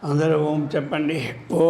అందరూ ఓం చెప్పండి. ఓ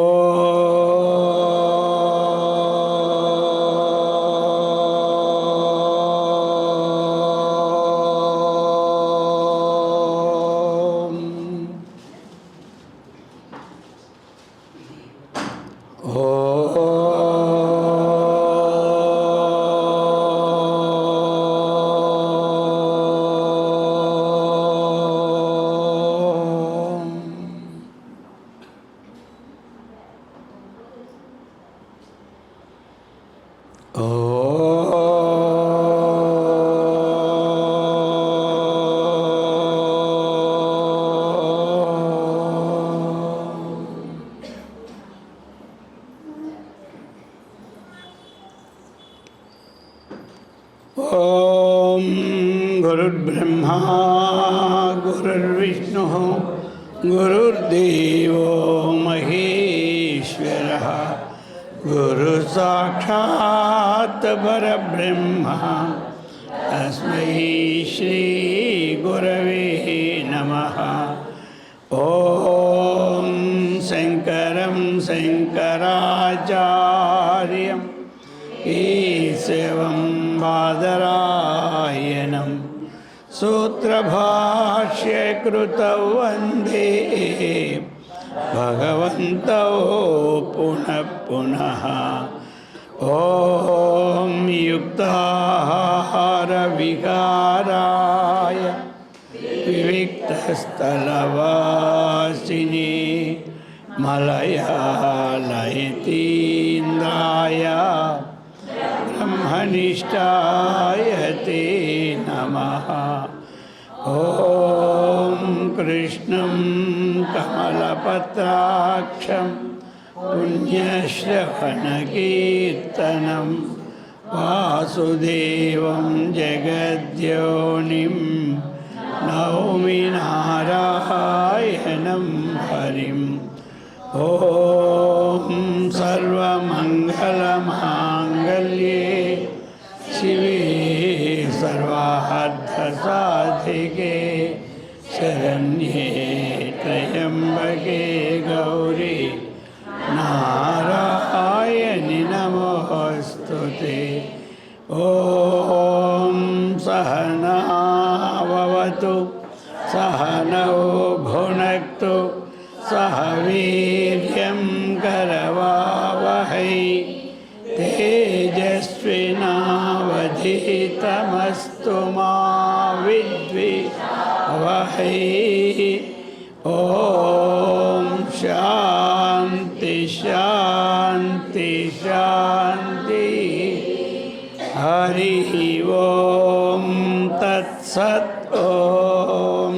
ఓం గురుర్బ్రహ్మా గురుర్విష్ణుః గురుర్దేవో మహేశ్వరః గురు సాక్షాత్ పరబ్రహ్మ తస్మై శ్రీ గురవే నమః. ఓం శంకరం శంకరాచార్యం కేశవం బాదరాయణం సూత్రభాష్యకృతౌ వందే భగవంతో పునః పునః. ఓం యుక్తాహార విహారాయ వివిక్తస్థలవాసినే మలయాలయతీంద్రాయ బ్రహ్మనిష్టాయ తే నమః. ఓం కృష్ణం కమలపత్రాక్షం పుణ్యశ్రవణకీర్తనం వాసుదేవం జగద్యోనిం నౌమి నారాయణం హరిం. ఓం సర్వమంగళమాంగళ్యే శివే సర్వార్థసాధికే శరణ్యే త్రయంబకే గౌరీ నారాయణి నమోస్తుతే. ఓం సహనావతు సహనౌ భునక్తు సహ వీర్యం కరవావహై తేజస్వినావధీతమస్తు మా విద్విషావహై. ఓం శాంతి శాంతి శాంతి. హరి ఓం తత్సత్. ఓం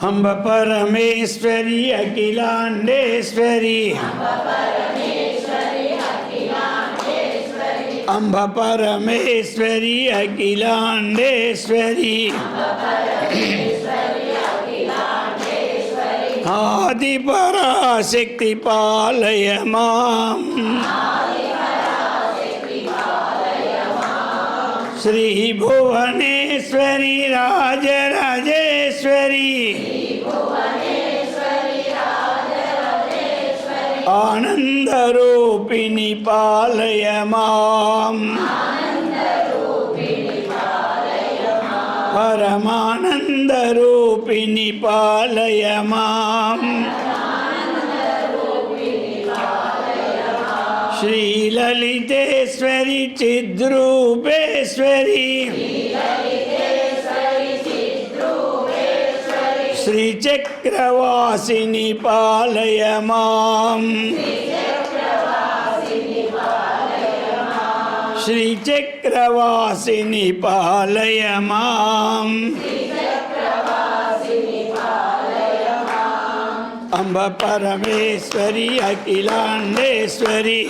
అంబ పరమేశ్వరి అఖిలాండేశ్వరి అంబ పరమేశ్వరి అఖిలాండేశ్వరి ఆది పరాశక్తి పాలయ మాం. శ్రీ భువనేశ్వరి రాజరాజేశ్వరి ఆనందరూపిణి పాలయ మాం. పరమానందరూపిణి పాలయ మాం. శ్రీలలితేశ్వరి చిద్రూపేశ్వరి శ్రీచక్రవాసిని పాలయ మాం. శ్రీచక్రవాసిని పాలయ మాం. అంబ పరమేశ్వరి అఖిలాండేశ్వరి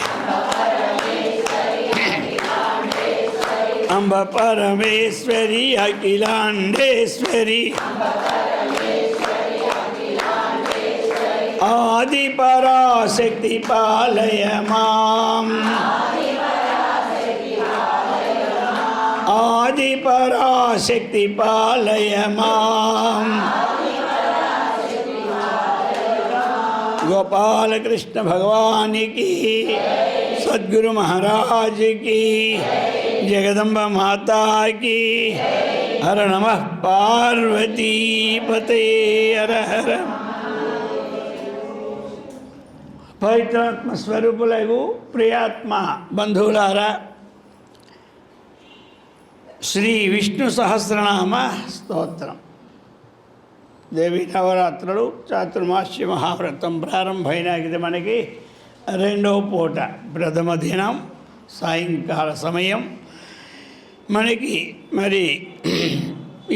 అంబ పరమేశ్వరి అఖిలాండేశ్వరి ఆది పరాశక్తి పాలయ మాం. ఆది పరాశక్తి పాలయ మాం. गोपाल कृष्ण भगवान की, सद्गुरु महाराज की, जगदम्बा माता की। हर नमः पार्वती पते। हर हर। పవిత్రాత్మ స్వరూపులకు ప్రియాత్మ బంధువులారా, శ్రీ విష్ణు సహస్రనామ స్తోత్రం. దేవి నవరాత్రులు చాతుర్మాస్య మహావ్రతం ప్రారంభమైన ఇది మనకి రెండవ పూట, ప్రథమ దినం సాయంకాల సమయం. మనకి మరి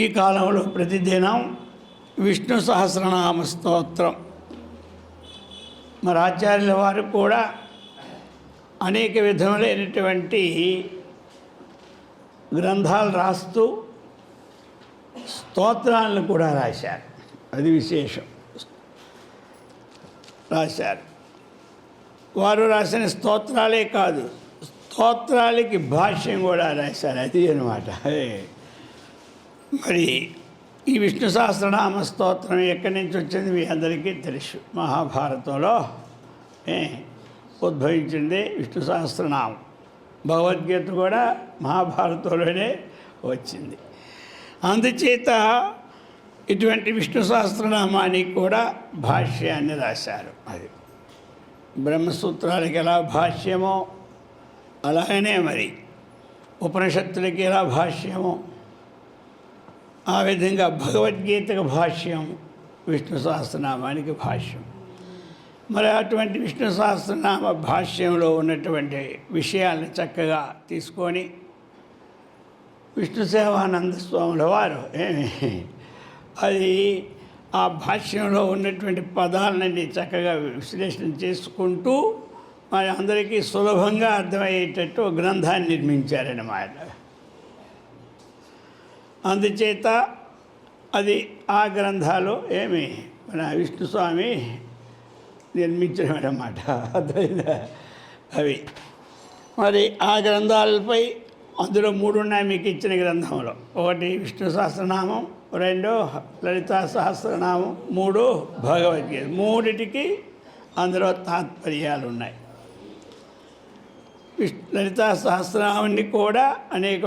ఈ కాలంలో ప్రతిదినం విష్ణు సహస్రనామ స్తోత్రం. మరి ఆచార్యుల వారు కూడా అనేక విధములైనటువంటి గ్రంథాలు రాస్తూ స్తోత్రాలను కూడా రాశారు. అది విశేషం. రాశారు. వారు రాసిన స్తోత్రాలే కాదు, స్తోత్రాలకి భాష్యం కూడా రాశారు. అది అన్నమాట. మరి ఈ విష్ణు సహస్రనామ స్తోత్రం ఎక్కడి నుంచి వచ్చింది మీ అందరికీ తెలుసు. మహాభారతంలో ఉద్భవించింది విష్ణు సహస్రనామం. భగవద్గీత కూడా మహాభారతంలోనే వచ్చింది. అందుచేత ఇటువంటి విష్ణు సహస్రనామానికి కూడా భాష్యాన్ని రాశారు. అది బ్రహ్మసూత్రాలకి ఎలా భాష్యమో అలాగనే మరి ఉపనిషత్తులకి ఎలా భాష్యమో ఆ విధంగా భగవద్గీతకు భాష్యం, విష్ణు సహస్రనామానికి భాష్యం. మరి అటువంటి విష్ణు సహస్రనామ భాష్యంలో ఉన్నటువంటి విషయాలను చక్కగా తీసుకొని విష్ణు సేవానంద స్వాముల వారు అది ఆ భాష్యంలో ఉన్నటువంటి పదాలన్నీ చక్కగా విశ్లేషణ చేసుకుంటూ మరి అందరికీ సులభంగా అర్థమయ్యేటట్టు గ్రంథాన్ని నిర్మించారన్నమాట. అందుచేత అది ఆ గ్రంథాలు మన విష్ణుస్వామి నిర్మించడం అన్నమాట. అర్థమైందా? అవి మరి ఆ గ్రంథాలపై అందులో 3 ఉన్నాయి మీకు ఇచ్చిన గ్రంథంలో. ఒకటి విష్ణు సహస్రనామం, 2 లలితా సహస్రనామం, 3 భగవద్గీత. 3టికి అందులో తాత్పర్యాలు ఉన్నాయి. లలితా సహస్రనామాన్ని కూడా అనేక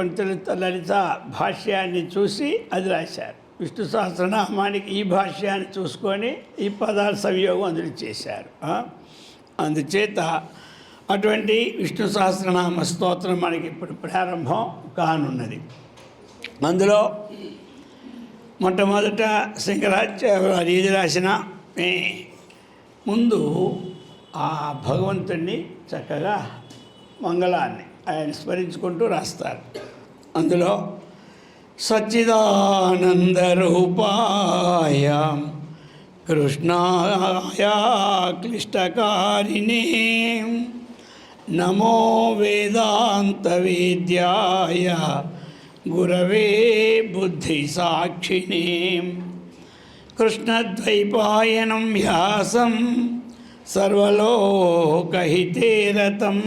లలిత భాష్యాన్ని చూసి అది రాశారు. విష్ణు సహస్రనామానికి ఈ భాష్యాన్ని చూసుకొని ఈ పదాల సంయోగం అందులో చేశారు. అందుచేత అటువంటి విష్ణు సహస్రనామ స్తోత్రం మనకి ఇప్పుడు ప్రారంభం కానున్నది. అందులో మొట్టమొదట శంకరాచార్య ఇది రాసిన ముందు ఆ భగవంతుణ్ణి చక్కగా మంగళాన్ని ఆయన స్మరించుకుంటూ రాస్తారు. అందులో సచ్చిదానందరూపాయ కృష్ణాయ క్లిష్టకారిణే నమో వేదాంతవేద్యాయ గురవే బుద్ధిసాక్షిణే కృష్ణద్వైపాయనం వ్యాసం సర్వలోకహితే రతం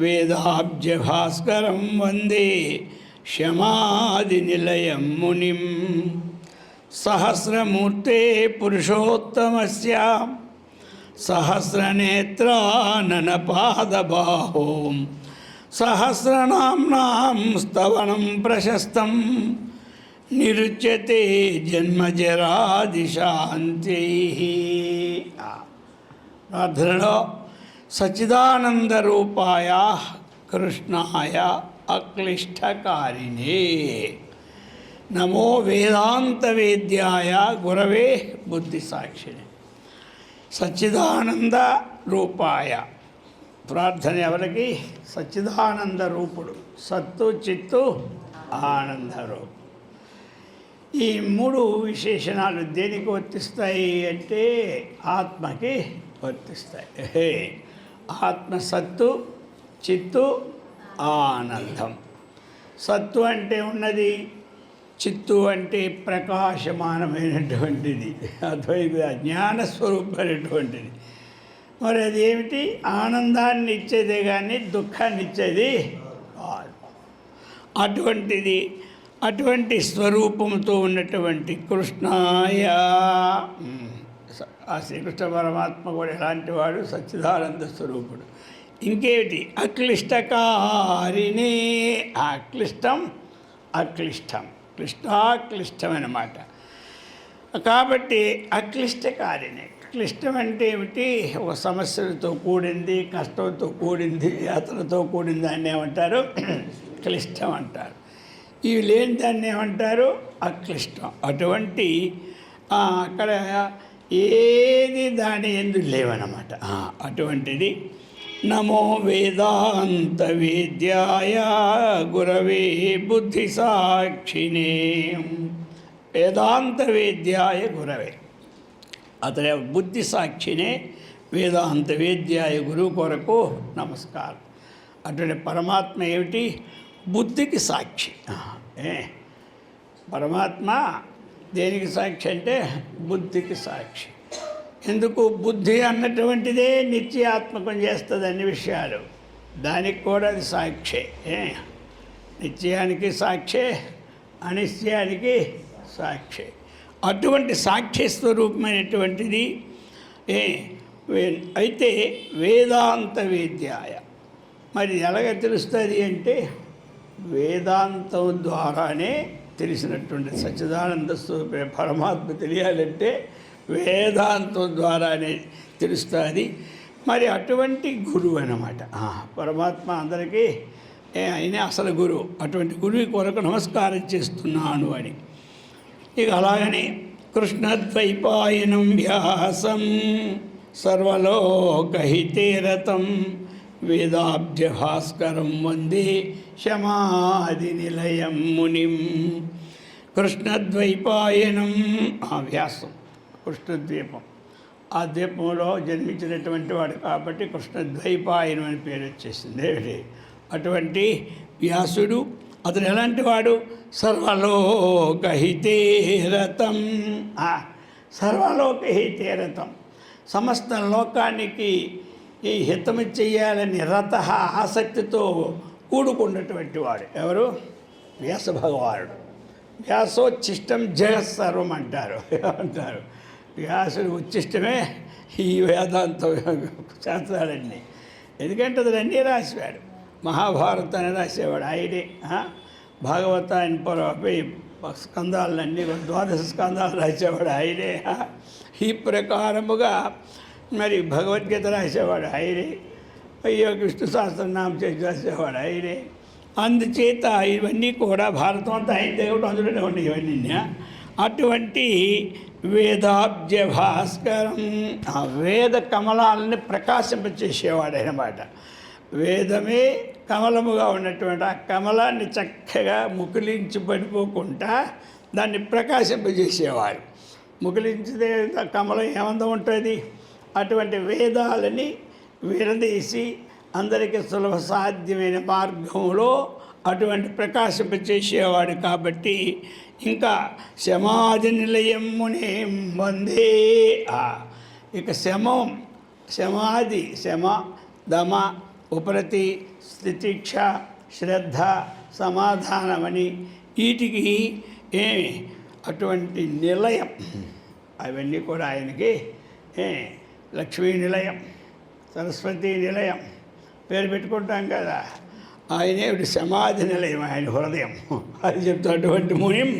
వేదాబ్జభాస్కరం వందే క్షమాదినిలయం మునిం సహస్రమూర్తే పురుషోత్తమస్య సహస్రనేత్రాననపాదబాహో సహస్రనామ్నాం స్తవనం ప్రశస్తం నిరుచ్యతే జన్మజరాదిశాంత్యైః. ప్రార్థనలో సచ్చిదానందరూపాయ కృష్ణాయ అక్లిష్టకారిణే నమో వేదాంతవేద్యాయ గురవే బుద్ధిసాక్షిణే. సచ్చిదానంద రూపాయ ప్రార్థన ఎవరికి? సచ్చిదానంద రూపుడు, సత్తు చిత్తు ఆనంద రూపు. ఈ 3 విశేషణాలు దేనికి వర్తిస్తాయి అంటే ఆత్మకి వర్తిస్తాయి. ఆత్మ సత్తు, చిత్తు ఆనందం. సత్తు అంటే ఉన్నది, చిత్తు అంటే ప్రకాశమానమైనటువంటిది, అద్వైత జ్ఞానస్వరూపమైనటువంటిది. మరి అది ఏమిటి? ఆనందాన్ని ఇచ్చేదే కానీ దుఃఖాన్ని ఇచ్చేది కాదు. అటువంటిది, అటువంటి స్వరూపంతో ఉన్నటువంటి కృష్ణాయ ఆ శ్రీకృష్ణ పరమాత్మ కూడా ఎలాంటి వాడు? సచ్చిదానంద స్వరూపుడు. ఇంకేమిటి? అక్లిష్టకారిణే. ఆ అక్లిష్టం అక్లిష్టం, క్లిష్టాక్లిష్టం అన్నమాట. కాబట్టి అక్లిష్టకారిణే. క్లిష్టం అంటే ఏమిటి? ఒక సమస్యలతో కూడింది, కష్టంతో కూడింది, యాత్రతో కూడింది, దాన్ని ఏమంటారు? క్లిష్టం అంటారు. ఇవి లేని దాన్ని ఏమంటారు? అక్లిష్టం. అటువంటి అక్కడ ఏది దాని ఎందు లేవన్నమాట. అటువంటిది. నమో వేదాంత వేద్యాయ గురవే బుద్ధి సాక్షినే. వేదాంత వేద్యాయ గురవే, అతని బుద్ధి సాక్షినే. వేదాంత వేద్యాయ గురువు కొరకు నమస్కారం. అటువంటి పరమాత్మ ఏమిటి? బుద్ధికి సాక్షి. పరమాత్మ దేనికి సాక్షి అంటే బుద్ధికి సాక్షి. ఎందుకు? బుద్ధి అన్నటువంటిదే నిత్యాత్మకం చేస్తుంది అన్ని విషయాలు. దానికి కూడా అది సాక్షే. నిత్యానికి సాక్షే, అనిత్యానికి సాక్షి. అటువంటి సాక్షి స్వరూపమైనటువంటిది. అయితే వేదాంత వేద్యాయ, మరి ఎలాగ తెలుస్తుంది అంటే వేదాంతం ద్వారానే తెలిసినటువంటి సచ్చిదానంద స్వరూప పరమాత్మ తెలియాలంటే వేదాంతం ద్వారానే తెలుస్తుంది. మరి అటువంటి గురువు అన్నమాట పరమాత్మ. అందరికీ ఆయనే అసలు గురువు. అటువంటి గురువు కొరకు నమస్కారం చేస్తున్నాను అని. ఇక అలాగనే కృష్ణద్వైపాయనం వ్యాసం సర్వలోకహితేరతం వేదాబ్జ భాస్కరం వందే శమాధి నిలయం మునిం. కృష్ణద్వైపాయనం వ్యాసం, కృష్ణద్వీపం. ఆ ద్వీపంలో జన్మించినటువంటి వాడు కాబట్టి కృష్ణద్వైపాయనం అని పేరు వచ్చేసింది. అటువంటి వ్యాసుడు అతను ఎలాంటి వాడు? సర్వలోకహితేరతం. సర్వలోకహితేరతం, సమస్త లోకానికి ఈ హితము చెయ్యాలని రత ఆసక్తితో కూడుకున్నటువంటి వాడు ఎవరు? వ్యాస భగవానుడు. వ్యాసోచ్ఛిష్టం జగత్సర్వం అంటారు. వ్యాసుడు ఉచ్ఛిష్టమే ఈ వేదాంత శాస్త్రాలన్నీ. ఎందుకంటే అది అన్నీ రాసేవాడు. మహాభారతాన్ని రాసేవాడు ఆయనే. భాగవతాన్ని స్కందాలన్నీ 12 స్కందాలు రాసేవాడు ఆయనే. ఈ ప్రకారముగా మరి భగవద్గీత రాసేవాడు ఆయనే. అయ్యో విష్ణు సహస్రనామం చేసి రాసేవాడు ఆయనే. అందుచేత ఇవన్నీ కూడా భారతం అంతా ఆయన దేవుడు అందులోనే ఉన్నాయి ఇవన్నీ. అటువంటి వేదాబ్జ భాస్కరం, ఆ వేద కమలాలని ప్రకాశింపచేసేవాడు అన్నమాట. వేదమే కమలముగా ఉన్నటువంటి ఆ కమలాన్ని చక్కగా ముకులించి పడిపోకుండా దాన్ని ప్రకాశింపజేసేవాడు. ముకులించితే కమలం ఏమందం ఉంటుంది? అటువంటి వేదాలని విడదీసి అందరికీ సులభ సాధ్యమైన మార్గంలో అటువంటి ప్రకాశింపచేసేవాడు. కాబట్టి ఇంకా సమాధి నిలయం మునిం వందే. ఇక శమం, సమాధి, శమ, దమ, ఉపరతి, స్థితిక్ష, శ్రద్ధ, సమాధానమని వీటికి అటువంటి నిలయం. అవన్నీ కూడా ఆయనకి లక్ష్మీ నిలయం, సరస్వతి నిలయం పేరు పెట్టుకుంటాం కదా. ఆయనే సమాధి నిలయం, ఆయన హృదయం. అది చెప్తా. అటువంటి మునిం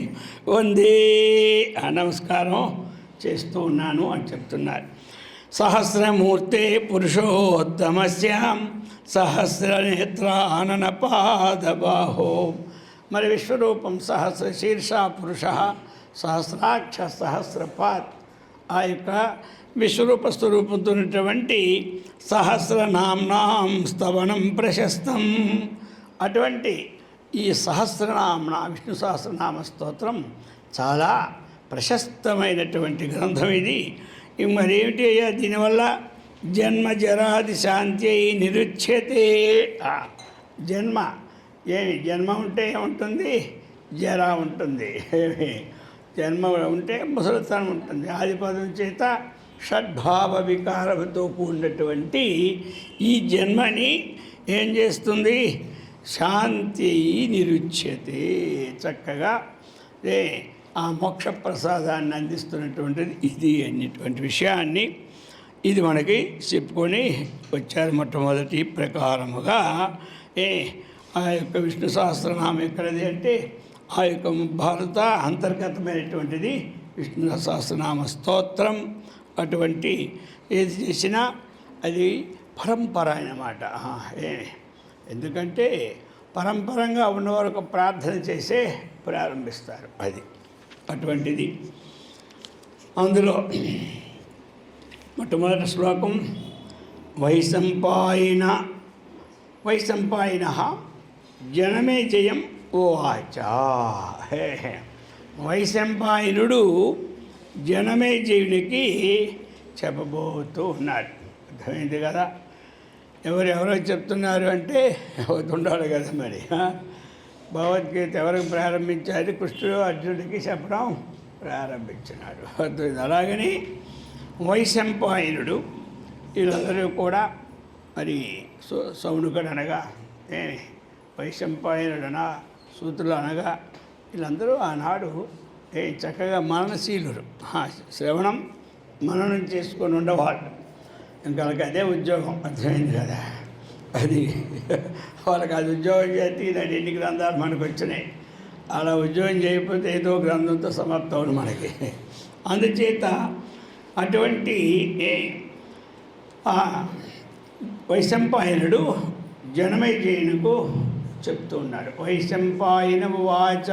వందే, నమస్కారం చేస్తూ ఉన్నాను అని చెప్తున్నారు. సహస్రమూర్తే పురుషోత్తమస్యాం సహస్రనేత్రానన పాదబాహో. మరి విశ్వరూపం సహస్ర శీర్ష పురుష, సహస్రాక్ష సహస్రపాత్. ఆ యొక్క విశ్వరూప స్వరూపంతో ఉన్నటువంటి సహస్రనామ్నాం స్తవనం ప్రశస్తం. అటువంటి ఈ సహస్రనామ విష్ణు సహస్రనామ స్తోత్రం చాలా ప్రశస్తమైనటువంటి గ్రంథం ఇది. మరేమిటి అయ్యా దీనివల్ల? జన్మ జరాది శాంతి నిరుచ్యతే. జన్మ ఉంటే ఏముంటుంది? జర ఉంటుంది. జన్మ ఉంటే ముసలితనం ఉంటుంది. ఆదిపదం చేత షడ్భావ వికారముతో కూడినటువంటి ఈ జన్మని ఏం చేస్తుంది? శాంతి నిరుచ్యతే. చక్కగా ఆ మోక్ష ప్రసాదాన్ని అందిస్తున్నటువంటిది ఇది అనేటువంటి విషయాన్ని ఇది మనకి చెప్పుకొని వచ్చారు. మొట్టమొదటి ప్రకారముగా ఆ యొక్క విష్ణు సహస్రనామం ఎక్కడది అంటే ఆ యొక్క భారత అంతర్గతమైనటువంటిది విష్ణు సహస్రనామ స్తోత్రం. అటువంటి ఏది చేసినా అది పరంపర అన్నమాట. ఎందుకంటే పరంపరంగా ఉన్నవారు ప్రార్థన చేసే ప్రారంభిస్తారు. అది అటువంటిది. అందులో మొట్టమొదటి శ్లోకం వైశంపాయన జనమేజయం ఉవాచ. వైశంపాయనుడు జనమేజయునికి చెప్పబోతూ ఉన్నాడు. అర్థమైంది కదా. ఎవరెవరో చెప్తున్నారు అంటే అవుతుండాలి కదా మరి. భగవద్గీత ఎవరికి ప్రారంభించారు? కృష్ణుడు అర్జునుడికి చెప్పడం ప్రారంభించినాడు. అర్థమైంది. అలాగని వైశంపాయనుడు వీళ్ళందరూ కూడా మరి సౌనుకుడు అనగా వైశంపాయనుడన సూతులు అనగా వీళ్ళందరూ ఆనాడు చక్కగా మననశీలురు. శ్రవణం మననం చేసుకొని ఉండేవాళ్ళు. ఇంకా వాళ్ళకి అదే ఉద్యోగం. అర్థమైంది కదా. అది వాళ్ళకి అది ఉద్యోగం చేస్తే ఇలాంటి ఎన్ని గ్రంథాలు మనకు వచ్చినాయి. అలా ఉద్యోగం చేయకపోతే ఏదో గ్రంథంతో సమాప్తం మనకి. అందుచేత అటువంటి వైశంపాయనుడు జనమేజయునికి చెప్తూ ఉన్నాడు. వైశంపాయన ఉవాచ.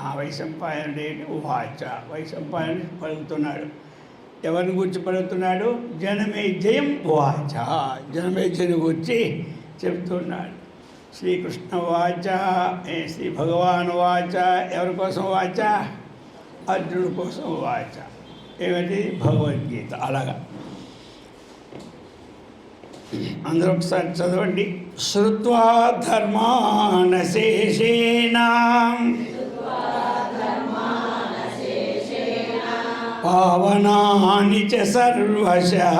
ఆ వైశంపాయనుడేంటి? ఉవాచ. వైశంపాయనుడు పలుకుతున్నాడు. ఎవరిని గురించి పలుకుతున్నాడు? జనమేజయం ఉవాచ. జనమేజయుని గురించి చెప్తున్నాడు. శ్రీకృష్ణ వాచ, శ్రీ భగవాన్ వాచ. ఎవరి కోసం వాచ? అర్జునుడి కోసం వాచ. ఏమిటి? భగవద్గీత. అలాగా అందరూ ఒకసారి చదవండి. శ్రుత్వా ధర్మానశేషేణ పావనాని చ సర్వశః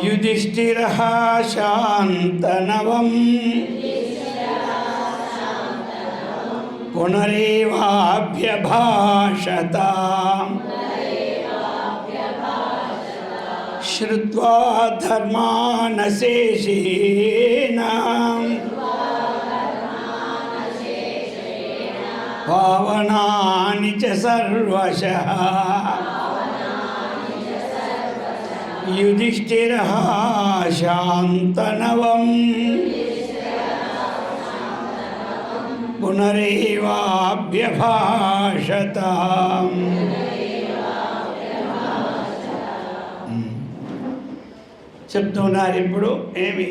యుధిష్ఠిరః శాంతనవం పునరేవాభ్యభాషత. శ్రుత్వా ధర్మానశేషేణ పావనాని చ సర్వశః యుధిష్ఠిరః శాంతనవం పునరేవాభ్యభాషత. చెప్తున్నారు ఇప్పుడు ఏమి?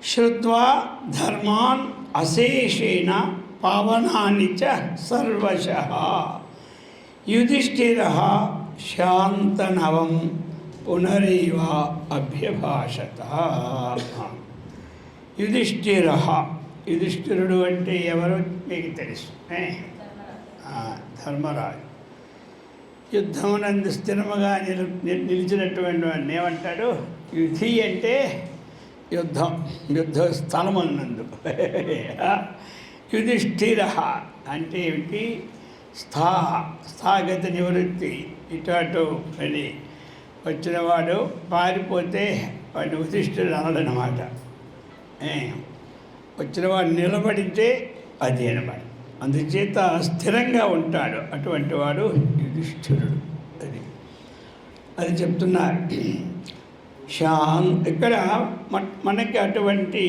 శ్రుత్వా ధర్మాన్ అశేషేణ పావనాని చ సర్వశః యుధిష్ఠిరః శాంతనవం పునరేవ అభ్యభాషత. యుధిష్ఠిరుడు అంటే ఎవరో మీకు తెలుసు. ధర్మరాజు. యుద్ధమునందు స్థిరముగా నిలిచినటువంటి వాడిని ఏమంటాడు? యుధి అంటే యుద్ధం, యుద్ధ స్థలమునందు. యుధిష్ఠిర అంటే ఏమిటి? స్థాగత నివృత్తి. ఇటు అటు అని వచ్చినవాడు పారిపోతే వాడిని యుధిష్ఠిరుడు అనడనమాట. వచ్చినవాడు నిలబడితే అది అనమాట. అందుచేత స్థిరంగా ఉంటాడు. అటువంటి వాడు యుధిష్ఠిరుడు. అది చెప్తున్నారు. ఇక్కడ మనకి అటువంటి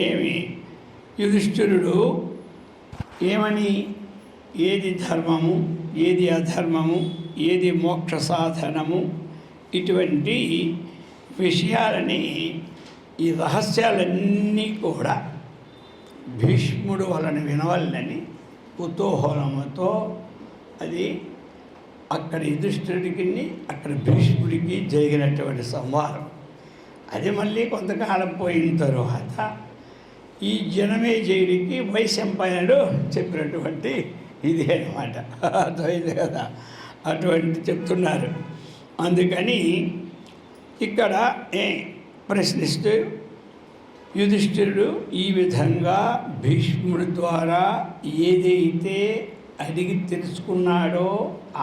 ఏమి యుధిష్ఠిరుడు ఏమని, ఏది ధర్మము, ఏది అధర్మము, ఏది మోక్ష సాధనము, ఇటువంటి విషయాలని, ఈ రహస్యాలన్నీ కూడా భీష్ముడు వలన వినవల్లని కుతూహలముతో అది అక్కడ యుధిష్ఠిరుడికి అక్కడ భీష్ముడికి జరిగినటువంటి సంవాదం. అది మళ్ళీ కొంతకాలం పోయిన తరువాత ఈ జనమేజయుడికి వైశంపాయనుడు చెప్పినటువంటి ఇది అన్నమాట. అర్థమైంది కదా. అటువంటి చెప్తున్నారు. అందుకని ఇక్కడ ప్రశ్నిస్తూ యుధిష్ఠిరుడు ఈ విధంగా భీష్ముడి ద్వారా ఏదైతే అడిగి తెలుసుకున్నాడో,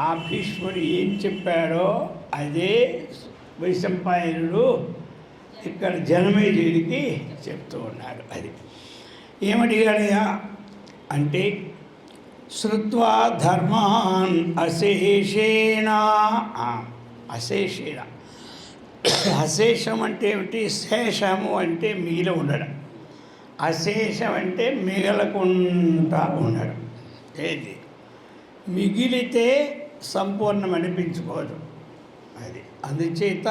ఆ భీష్ముడు ఏం చెప్పాడో అదే వైశంపాయనుడు ఇక్కడ జనమేజయుడికి చెప్తూ ఉన్నాడు. అది ఏమడిగాడయా అంటే, శ్రుత్వా ధర్మాన్ అశేషేణ. అశేషేణ, అశేషం అంటే ఏమిటి? శేషము అంటే మిగిలి ఉండడం, అశేషం అంటే మిగలకుండా ఉండడం. ఏది మిగిలితే సంపూర్ణం అనిపించుకోదు. అది అందుచేత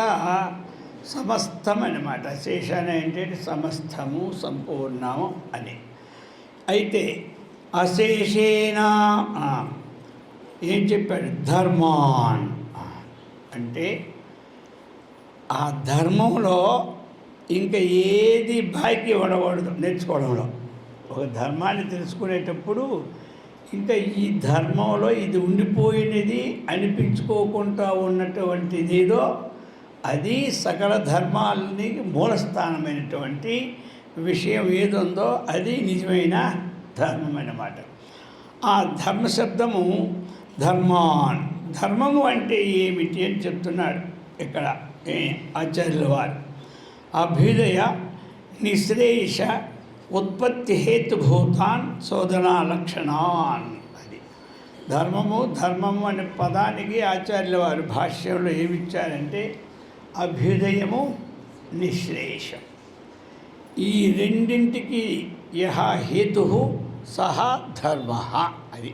సమస్తం అన్నమాట. అశేషాన్ని అంటే సమస్తము, సంపూర్ణము అని. అయితే అశేషేణ ఏం చెప్పాడు? ధర్మాన్ అంటే ఆ ధర్మంలో ఇంకా ఏది బాకీ ఉండకూడదు నేర్చుకోవడంలో. ఒక ధర్మాన్ని తెలుసుకునేటప్పుడు ఇంకా ఈ ధర్మంలో ఇది ఉండిపోయినది అనిపించుకోకుండా ఉన్నటువంటిది ఏదో అది సకల ధర్మాలని మూలస్థానమైనటువంటి విషయం ఏదుందో అది నిజమైన ధర్మం అన్నమాట. ఆ ధర్మశబ్దము ధర్మాన్, ధర్మము అంటే ఏమిటి అని చెప్తున్నాడు ఇక్కడ ఆచార్యుల వారు. అభ్యుదయ నిశ్రేయష ఉత్పత్తి హేతుభూతాన్ శోధనా లక్షణాన్. అది ధర్మము అనే పదానికి ఆచార్యుల వారు భాష్యంలో ఏమిచ్చారంటే అభ్యుదయము, నిశ్రేయషం. ఈ రెండింటికి యహ హేతు సహ ధర్మ. అది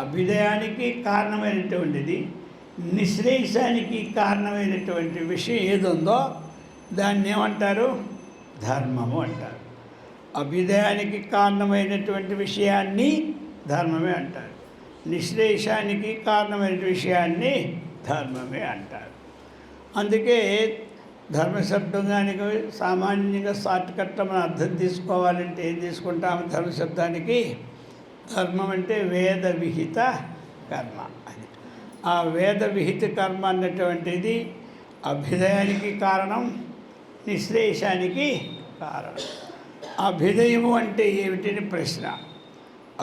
అభ్యుదయానికి కారణమైనటువంటిది, నిశ్రేయసానికి కారణమైనటువంటి విషయం ఏదుందో దాన్ని ఏమంటారు? ధర్మము అంటారు. అభ్యుదయానికి కారణమైనటువంటి విషయాన్ని ధర్మమే అంటారు, నిశ్రేయసానికి కారణమైన విషయాన్ని ధర్మమే అంటారు. అందుకే ధర్మశబ్దానికి సామాన్యంగా షార్ట్కట్లో మనం అర్థం తీసుకోవాలంటే ఏం తీసుకుంటాము? ధర్మశబ్దానికి ధర్మం అంటే వేద విహిత కర్మ. అది ఆ వేద విహిత కర్మ అన్నటువంటిది అభ్యుదయానికి కారణం, నిశ్రేయసానికి కారణం. అభ్యుదయము అంటే ఏమిటని ప్రశ్న.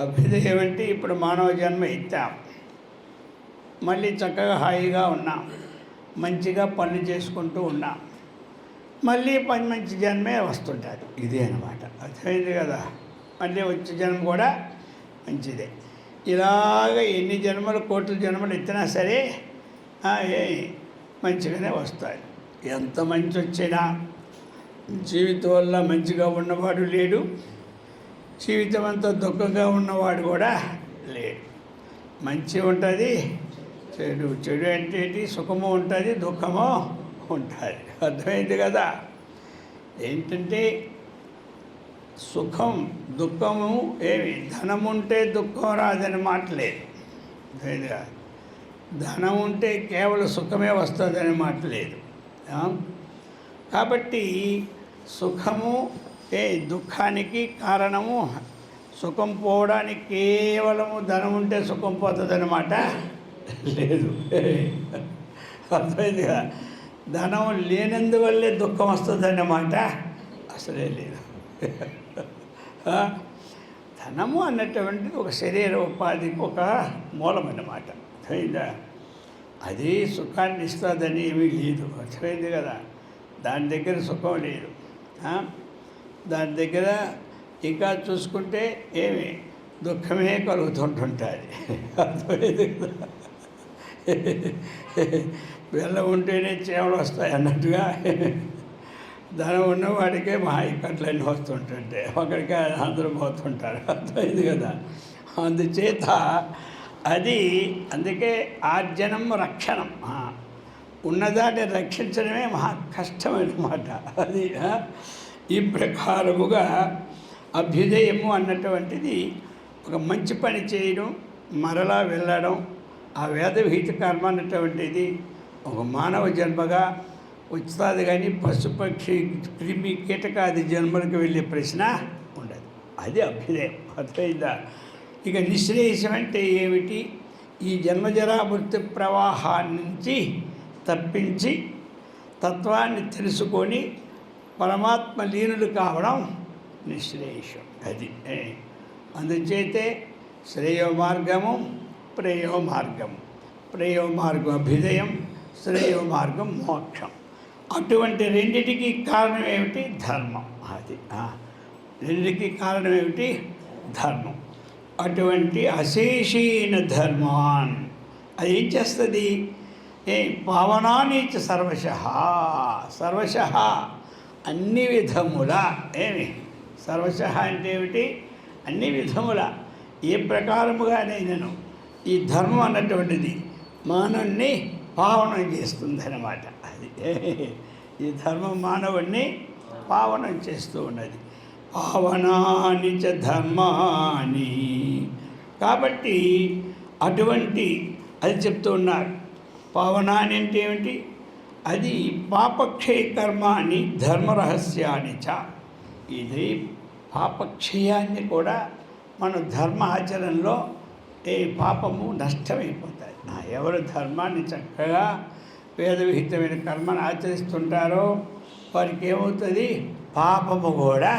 అభ్యుదయం అంటే ఇప్పుడు మానవ జన్మ ఎత్తాం, మళ్ళీ చక్కగా హాయిగా ఉన్నాం, మంచిగా పనులు చేసుకుంటూ ఉన్నాం, మళ్ళీ మంచి జన్మే వస్తుంటుంది. ఇదే అన్నమాట. అర్థమైంది కదా? మళ్ళీ వచ్చే జన్మ కూడా మంచిదే. ఇలాగ ఎన్ని జన్మలు, కోట్ల జన్మలు ఎత్తినా సరే మంచిగానే వస్తాయి. ఎంత మంచి వచ్చినా జీవితం వల్ల మంచిగా ఉన్నవాడు లేడు, జీవితం అంతా దుఃఖంగా ఉన్నవాడు కూడా లేడు. మంచి ఉంటుంది, చెడు అంటే సుఖము ఉంటుంది, దుఃఖము ఉంటుంది. అర్థమైంది కదా? ఏంటంటే సుఖం దుఃఖము ఏమి, ధనం ఉంటే దుఃఖం రాదని మాట లేదు. అర్థమైంది కదా? ధనం ఉంటే కేవలం సుఖమే వస్తుందని మాట లేదు. కాబట్టి సుఖము దుఃఖానికి కారణము, సుఖం పోవడానికి కేవలము ధనం ఉంటే సుఖం పోతుందన్నమాట లేదు. అర్థమైంది కదా? ధనం లేనందువల్లే దుఃఖం వస్తుందన్నమాట అసలే లేదు. ధనము అన్నటువంటిది ఒక శరీర ఉపాధికి ఒక మూలమన్నమాట. అర్థమైందా? అది సుఖాన్ని ఇస్తుందని ఏమీ లేదు. అర్థమైంది కదా? దాని దగ్గర సుఖం లేదు. దాని దగ్గర ఇంకా చూసుకుంటే ఏమి దుఃఖమే కలుగుతుంటుంటుంది. అర్థమైంది కదా? బెల్లం ఉంటేనే చేమలు వస్తాయి అన్నట్టుగా ధనం ఉన్నవాడికే మహా ఇక్కట్లన్నీ వస్తుంటుంటే ఒకరికి అందరూ పోతుంటారు. అర్థమైంది కదా? అందుచేత అది అందుకే ఆర్జనం రక్షణం, ఉన్నదాన్ని రక్షించడమే మహా కష్టమన్నమాట. అది ఈ ప్రకారముగా అభ్యుదయము అన్నటువంటిది ఒక మంచి పని చేయడం, మరలా వెళ్ళడం. ఆ వేద విహిత కర్మ అన్నటువంటిది ఒక మానవ జన్మగా వస్తుంది, కానీ పశుపక్షి క్రిమి కీటకాది జన్మలకు వెళ్ళే ప్రశ్న ఉండదు. అది అభ్యుదయం. అర్థమైందా? ఇక నిశ్రేయసం అంటే ఏమిటి? ఈ జన్మజరా మృత్యు ప్రవాహాన్ని నుంచి తప్పించి తత్వాన్ని తెలుసుకొని పరమాత్మ లీనులు కావడం నిశ్రేయసం. అది అందుచేతే శ్రేయో మార్గము, ప్రేయో మార్గము. ప్రేయో మార్గం అభ్యుదయం, శ్రేయో మార్గం మోక్షం. అటువంటి రెండిటికి కారణం ఏమిటి? ధర్మం. అది రెండిటికి కారణం ఏమిటి? ధర్మం. అటువంటి అశేషైన ధర్మాన్ అది ఏం చేస్తుంది? పావనాని చ సర్వశః. సర్వశః అన్ని విధముల. సర్వశః అంటే ఏమిటి? అన్ని విధముల, ఏ ప్రకారముగానైనాను ఈ ధర్మం అన్నటువంటిది మానవుణ్ణి పావనం చేస్తుంది అన్నమాట. అది ఈ ధర్మం మానవుణ్ణి పావనం చేస్తూ ఉన్నది. పావనాని చ ధర్మాని. కాబట్టి అటువంటి అది చెప్తూ ఉన్నారు. పావనాని అంటే ఏమిటి? అది పాపక్షయ కర్మాని ధర్మరహస్యాన్ని చ. ఇది పాపక్షయాన్ని కూడా మన ధర్మ ఆచరణలో పాపము నష్టమైపోతాయి. ఎవరు ధర్మాన్ని చక్కగా వేదవిహితమైన కర్మను ఆచరిస్తుంటారో వారికి ఏమవుతుంది? పాపము కూడా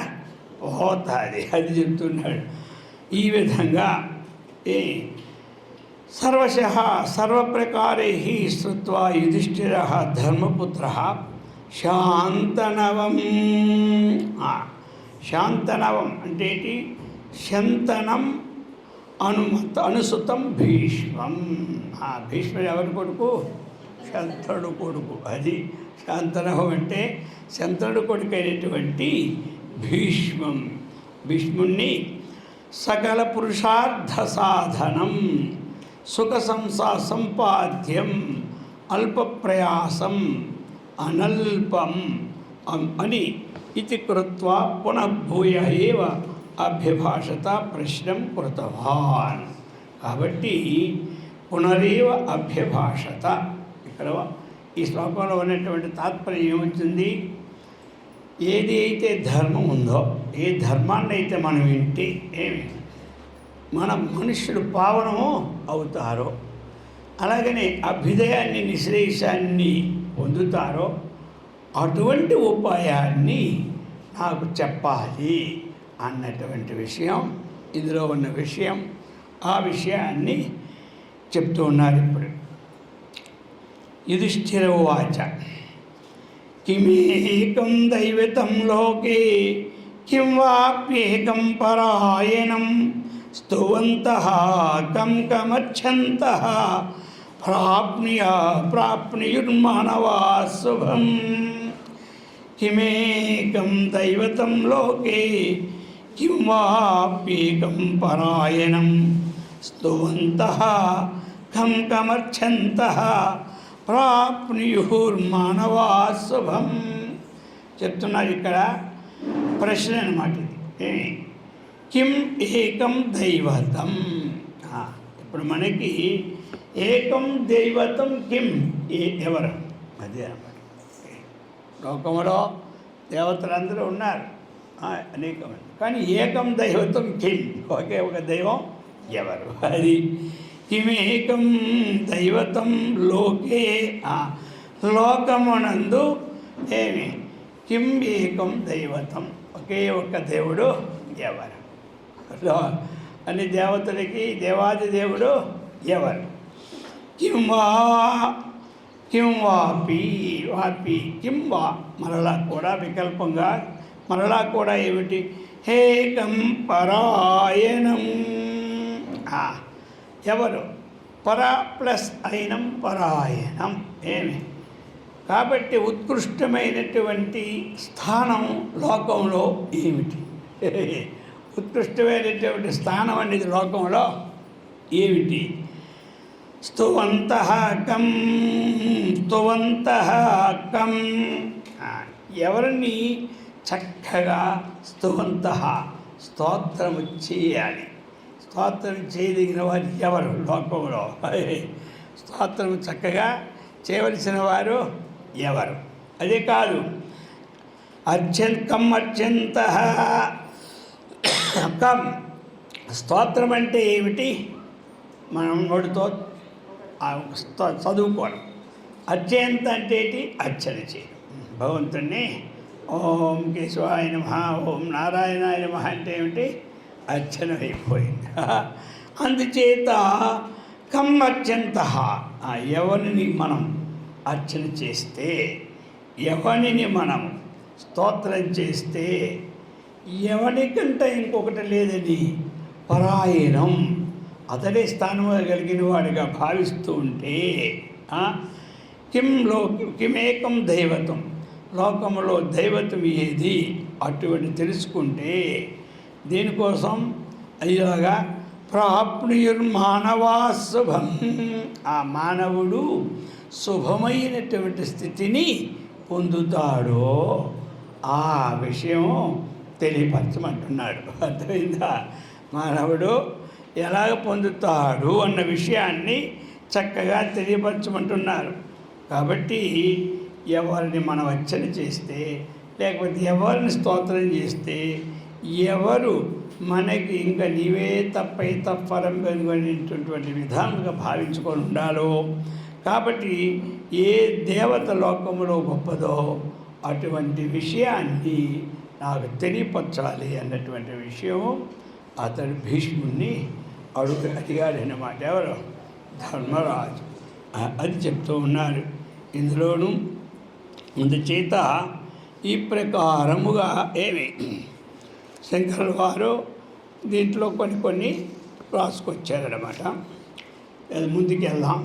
పోతుంది. అది చెప్తున్నాడు. ఈ విధంగా సర్వశః సర్వప్రకారై శ్రుత్వా యుధిష్ఠిరః ధర్మపుత్రః శాంతనవం. శాంతనవం అంటే ఏంటి? శంతనం అనుసుతం భీష్మం. భీష్ముడు ఎవరి కొడుకు? శంతనుడు కొడుకు. అది శాంతనవం అంటే శంతనుడు కొడుకు అయినటువంటి భీష్మం. భీష్ముణ్ణి సకల పురుషార్థ సాధనం సుఖ సంపాద్యం అల్ప ప్రయాసం అనల్పం అని ఇది కృత్వా పునఃభూయ ఏవ అభ్యభాషత ప్రశ్నం కృతవాన్. కాబట్టి పునరేవ అభ్యభాషత. ఇక్కడ ఈ శ్లోకంలో ఉన్నటువంటి తాత్పర్యం ఏమవుతుంది? ఏది అయితే ధర్మం ఉందో, ఏ ధర్మాన్ని అయితే మనం వింటే మన మనుష్యుడు పావనము అవుతారో, అలాగనే అభ్యుదయాన్ని నిశ్రేయసాన్ని పొందుతారో అటువంటి ఉపాయాన్ని నాకు చెప్పాలి అన్నటువంటి విషయం ఇందులో ఉన్న విషయం. ఆ విషయాన్ని చెప్తూ ఉన్నారు ఇప్పుడు. యుధిష్ఠిర ఉవాచ కిమేకం దైవతం లోకే కిం వాప్యేకం పరాయణం స్తువంతః కం కమర్ఛन्तః ప్రాప్నుయుర్మానవా శుభం. కిమేకం దైవతం లోకే కిం వాప్యేకం పరాయణం స్తువంతః కం కమర్ఛन्तః ప్రాప్నుయుర్మానవా శుభం. చెప్తున్నారు ఇక్కడ ప్రశ్న అన్నమాట ఇది. కిం ఏకం దైవతం. ఇప్పుడు మనకి ఏకం దైవతం కిం ఎవరు? అదే అన్నమాట. లోకంలో దేవతలందరూ ఉన్నారు అనేకమంది, కానీ ఏకం దైవతం కిం, ఒకే ఒక దైవం ఎవరు? అది కిమేకం దైవతం లోకే. లోకమునందు కిం ఏకం దైవతం, ఒకే ఒక్క దేవుడు ఎవరు? అన్ని దేవతలకి దేవాది దేవుడు ఎవరు? కిం వాపి కిం వా, మరలా కూడా వికల్పంగా మరలా కూడా ఏమిటి? ఏకం పరాయణం. ఎవరు? పర ప్లస్ అయినం పరాయణం. కాబట్టి ఉత్కృష్టమైనటువంటి స్థానం లోకంలో ఏమిటి? ఉత్కృష్టమైనటువంటి స్థానం అనేది లోకంలో ఏమిటి? స్తువంతః కం. ఎవరిని చక్కగా స్తువంతః స్తోత్రము చేయాలి. స్తోత్రం చేయదగిన వారు ఎవరు లోకంలో? స్తోత్రం చక్కగా చేయవలసిన వారు ఎవరు? అదే కాదు, అర్చంతః కం. స్తోత్రం అంటే ఏమిటి? మనం నోటితో చదువుకోవడం. అర్చంత అంటే ఏంటి? అర్చన చేయడం, భగవంతుణ్ణి ఓం కేశవాయ నమః, ఓం నారాయణాయ నమః అంటే ఏమిటి? అర్చన అయిపోయింది. అందుచేత కమ్మర్చంత, ఎవరిని మనం అర్చన చేస్తే, ఎవరిని మనం స్తోత్రం చేస్తే, ఎవరికంటే ఇంకొకటి లేదని పరాయణం అతడే స్థానము కలిగిన వాడిగా భావిస్తూ ఉంటే, కిమేకం దైవతం, లోకములో దైవతం ఏది అటువంటి తెలుసుకుంటే, దీనికోసం అయ్యాగా ప్రాప్నుయుర్మానవా శుభం, ఆ మానవుడు శుభమైనటువంటి స్థితిని పొందుతాడో ఆ విషయం తెలియపరచమంటున్నాడు. అర్థమైందా? మానవుడు ఎలాగ పొందుతాడు అన్న విషయాన్ని చక్కగా తెలియపరచమంటున్నారు. కాబట్టి ఎవరిని మనం అర్చన చేస్తే, లేకపోతే ఎవరిని స్తోత్రం చేస్తే, ఎవరు మనకి ఇంకా నీవే తప్పై తప్పరం పెనుగొనేటువంటి విధానంగా భావించుకొని ఉండాలో, కాబట్టి ఏ దేవత లోకములో గొప్పదో అటువంటి విషయాన్ని నాకు తెలియపరచాలి అన్నటువంటి విషయం అతడు భీష్ముడిని అడిగాడన్నమాట. ఎవరు? ధర్మరాజు. అది చెప్తూ ఉన్నారు ఇందులోనూ. అందుచేత ఈ ప్రకారముగా ఏమి శంకరుల వారు దీంట్లో కొన్ని రాసుకొచ్చారన్నమాట. ముందుకు వెళ్దాం.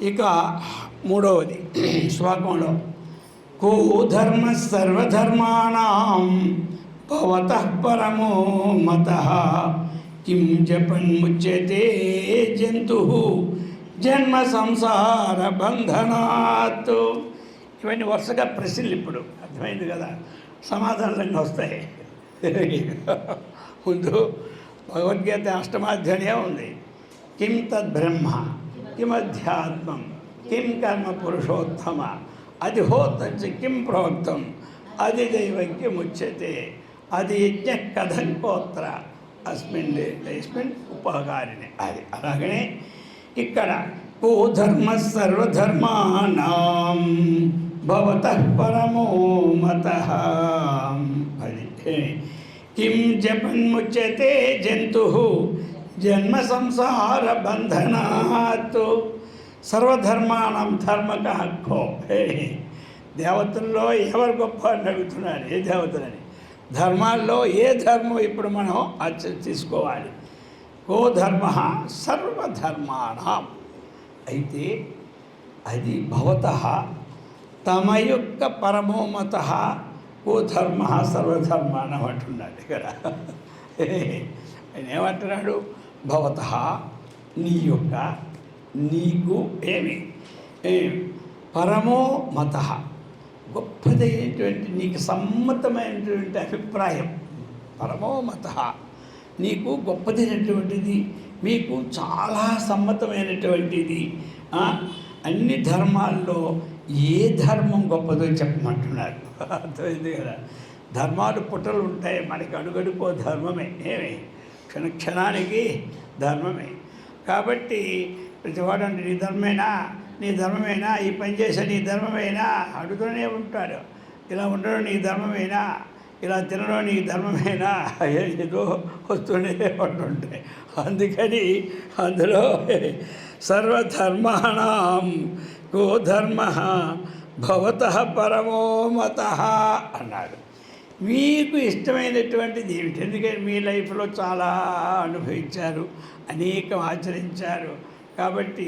ఇక మూడవది శ్లోకంలో, కో ధర్మ సర్వధర్మాణం భవతః పరమో మతః కిం జపన్ముచ్యతే జంతుః జన్మ సంసార బంధనాత్. ఇవన్నీ వరుసగా ప్రశ్నలు. ఇప్పుడు అర్థమైంది కదా, సమాధానాలన్నీ వస్తాయి. ముందు భగవద్గీత అష్టమాధ్యాయం ఉంది. కిం తద్బ్రహ్మ కిమధ్యాత్మం కిం కర్మ పురుషోత్తమ అధిహోత్తంచ కిం ప్రోక్తం అది దైవజ్ఞముచ్యతే అది యజ్ఞ కథంకోత్ర అస్మిన్ ఉపకారిణి. అది అలాగనే ఇక్కడ కో ధర్మ సర్వధర్మాణం భవతః పరమో మతః, అది కిం జపన్ముచ్యతే జంతుః జన్మ సంసార బంధనాత్. సర్వధర్మాణం ధర్మక హక్కో. దేవతల్లో ఎవరు గొప్ప అని అడుగుతున్నాడు. ఏ దేవతలని? ధర్మాల్లో ఏ ధర్మం ఇప్పుడు మనం తీసుకోవాలి? కో ధర్మ సర్వధర్మాణం. అయితే అది భవతః తమ యొక్క పరమోమత కో ధర్మ సర్వధర్మాణం అంటున్నాడు ఇక్కడ. ఆయన ఏమంటున్నాడు? భవతః నీ యొక్క, నీకు ఏమి పరమో మత, గొప్పదైనటువంటి నీకు సమ్మతమైనటువంటి అభిప్రాయం. పరమో మత నీకు గొప్పదైనటువంటిది, మీకు చాలా సమ్మతమైనటువంటిది. అన్ని ధర్మాల్లో ఏ ధర్మం గొప్పదో చెప్పమంటున్నారు. అర్థమైంది కదా? ధర్మాలు పుట్టలు ఉంటాయి మనకి, అడుగడుకో ధర్మమే. ఏమి క్షణానికి ధర్మమే. కాబట్టి ప్రతివాడు అంటే నీ ధర్మమేనా, నీ ధర్మమేనా, ఈ పని చేసే నీ ధర్మమేనా అడుగుతూనే ఉంటాడు. ఇలా ఉండడం నీ ధర్మమేనా, ఇలా తినడం నీ ధర్మమేనా, ఏదో వస్తూనే ఉంటుంటాయి. అందుకని అందులో సర్వధర్మాణం కో ధర్మ భవతః పరమో మతః అన్నాడు. మీకు ఇష్టమైనటువంటిది ఏమిటి? ఎందుకంటే మీ లైఫ్లో చాలా అనుభవించారు, అనేకం ఆచరించారు. కాబట్టి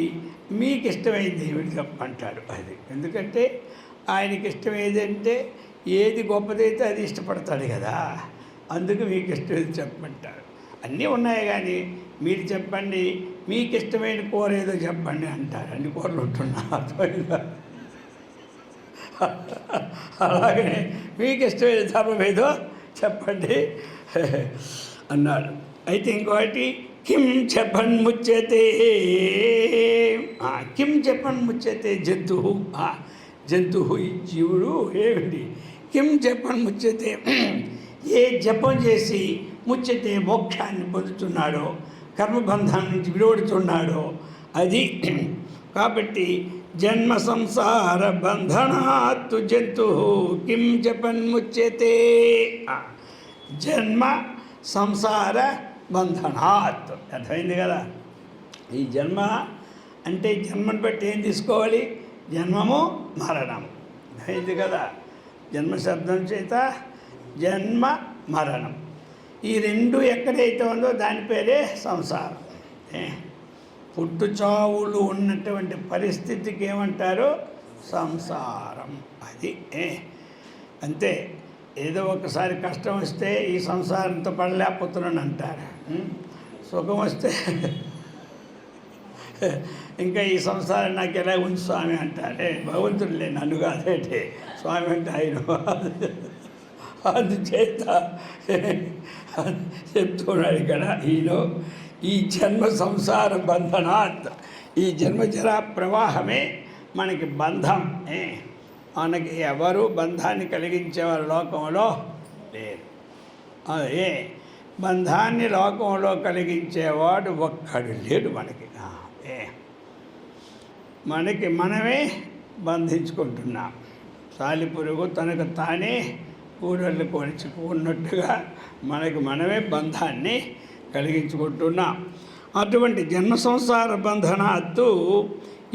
మీకు ఇష్టమైంది ఏమిటి చెప్పమంటాడు. అది ఎందుకంటే ఆయనకి ఇష్టం ఏదంటే ఏది గొప్పదైతే అది ఇష్టపడతాడు కదా. అందుకు మీకు ఇష్టమైంది చెప్పమంటారు. అన్నీ ఉన్నాయి కానీ మీరు చెప్పండి, మీకు ఇష్టమైన కూర ఏదో చెప్పండి అంటారు. అన్ని కూరలు ఉంటున్నా అర్థమైందా? అలాగే మీకు ఇష్టమైన ధర్మం ఏదో చెప్పండి అన్నాడు. అయితే ఇంకోటి కిం చెప్పన్ముచ్యతే, కిం చెప్పన్ముచ్యతే జంతువు. జంతువు ఈ జీవుడు ఏమిటి? కిం చెప్పన్ముచ్యతే, ఏ జపం చేసి ముచ్యతే మోక్షాన్ని పొందుతున్నాడో, కర్మబంధాన్ని నుంచి విడవడుతున్నాడో అది. కాబట్టి జన్మ సంసార బంధనాత్తు జంతు కిం జపన్ముచ్యతే. జన్మ సంసార బంధనాత్ అర్థమైంది కదా. ఈ జన్మ అంటే జన్మను బట్టి ఏం తీసుకోవాలి? జన్మము మరణము. అర్థమైంది కదా. జన్మ శబ్దం చేత జన్మ మరణం, ఈ రెండు ఎక్కడైతే ఉందో దాని పేరే సంసారం. పుట్టు చావులు ఉన్నటువంటి పరిస్థితికి ఏమంటారు? సంసారం. అది అంతే. ఏదో ఒకసారి కష్టం వస్తే ఈ సంసారంతో పడలేకపోతున్నాను అంటారు. సుఖం వస్తే ఇంకా ఈ సంసారం నాకు ఎలా ఉంది స్వామి అంటారే. భగవంతుడులే, నన్ను కాదేంటి స్వామి అంటే ఆయన. అందుచేత చెప్తున్నాడు ఇక్కడ ఈయన, ఈ జన్మ సంసార బంధనాత్, ఈ జన్మజరా ప్రవాహమే మనకి బంధం. మనకి ఎవరు బంధాన్ని కలిగించేవారు లోకంలో లేరు. అదే బంధాన్ని లోకంలో కలిగించేవాడు ఒక్కడు లేడు మనకి. మనకి మనమే బంధించుకుంటున్నాం. సాలిపురుగు తనకు తానే కూరళ్ళు కొలుచుకున్నట్టుగా మనకి మనమే బంధాన్ని కలిగించుకుంటున్నాం. అటువంటి జన్మ సంసార బంధనాత్తు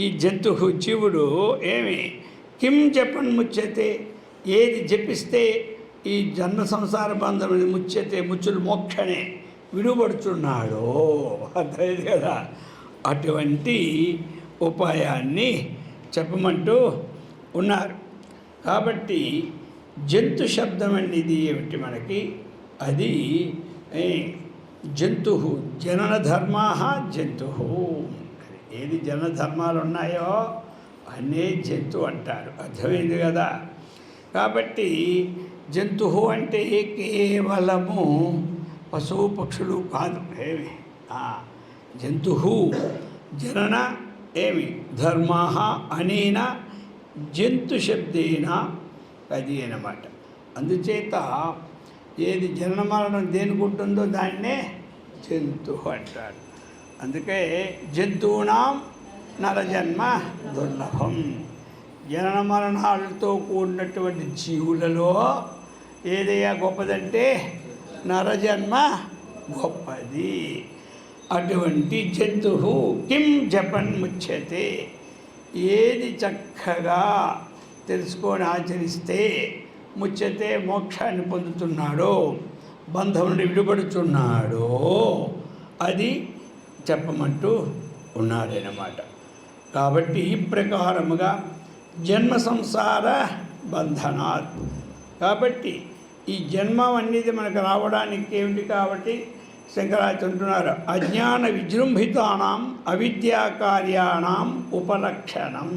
ఈ జంతు జీవుడు ఏమి కిం జపన్ముచ్యతే, ఏది జపిస్తే ఈ జన్మ సంసార బంధం ముచ్యతే, ముచ్చులు మోక్షనే విడుబడుచున్నాడో. అర్థమైంది కదా. అటువంటి ఉపాయాన్ని చెప్పమంటూ ఉన్నారు. కాబట్టి జంతు శబ్దం అనేది ఏమిటి మనకి? అది జంతు, జనన ధర్మా జంతు. ఏది జనన ధర్మాలు ఉన్నాయో అనే జంతు అంటారు. అర్థమైంది కదా. కాబట్టి జంతు అంటే కేవలము పశువు పక్షులు కాదు. ఏమి జంతు జనన ఏమి ధర్మా అనేన జంతు శబ్దేన అది అన్నమాట. అందుచేత ఏది జనన మరణం దేనికి ఉంటుందో దాన్నే జంతు అంటారు. అందుకే జంతువునాం నరజన్మ దుర్లభం. జనన మరణాలతో కూడినటువంటి జీవులలో ఏదయ్యా గొప్పదంటే నరజన్మ గొప్పది. అటువంటి జంతువు కిం జపన్ముచ్యతే, ఏది చక్కగా తెలుసుకొని ఆచరిస్తే ముచ్యతే మోక్షాన్ని పొందుతున్నాడో, బంధం నుండి విడుబడుచున్నాడో అది చెప్పమంటూ ఉన్నాడనమాట. కాబట్టి ఈ ప్రకారముగా జన్మ సంసార బంధనాత్. కాబట్టి ఈ జన్మం అనేది మనకు రావడానికి ఏమిటి? కాబట్టి శంకరాచార్య అంటున్నారు, అజ్ఞాన విజృంభితానాం అవిద్యా కార్యాణం ఉపలక్షణం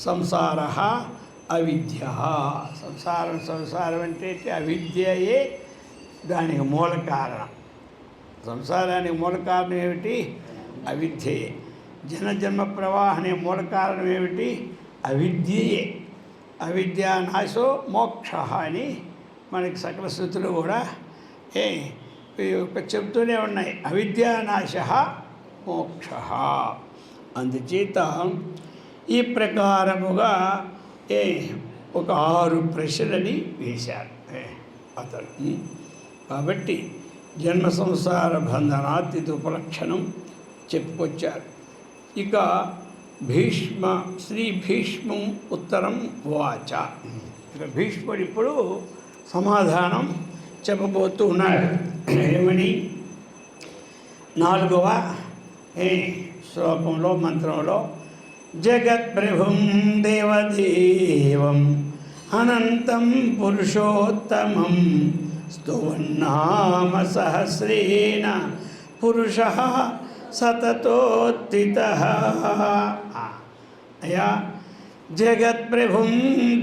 సంసార అవిద్య. సంసారం అంటే అవిద్యయే దానికి మూల కారణం. సంసారానికి మూల కారణం ఏమిటి? అవిద్యయే. జన్మ ప్రవాహనే మూల కారణం ఏమిటి? అవిద్యయే. అవిద్యా నాశో మోక్ష అని మనకి సకల స్థుతులు కూడా చెప్తూనే ఉన్నాయి. అవిద్యానాశ మోక్ష. అందుచేత ఈ ప్రకారముగా ఒక 6 ప్రశ్నలని వేశారు అతను. కాబట్టి జన్మ సంసార బంధనాత్ ఇది ఉపలక్షణం చెప్పుకొచ్చారు. ఇక శ్రీ భీష్మం ఉత్తరం వాచ. ఇక భీష్ముడు ఇప్పుడు సమాధానం చెప్పబోతూ ఉన్నాడు. ఏమని? 4వ శ్లోకంలో మంత్రంలో జగత్ప్రభుం దేవదేవం అనంతం పురుషోత్తమం స్తువన్నామ సహస్రేణ పురుషః సతతోత్థితః. అయా జగత్ప్రభుం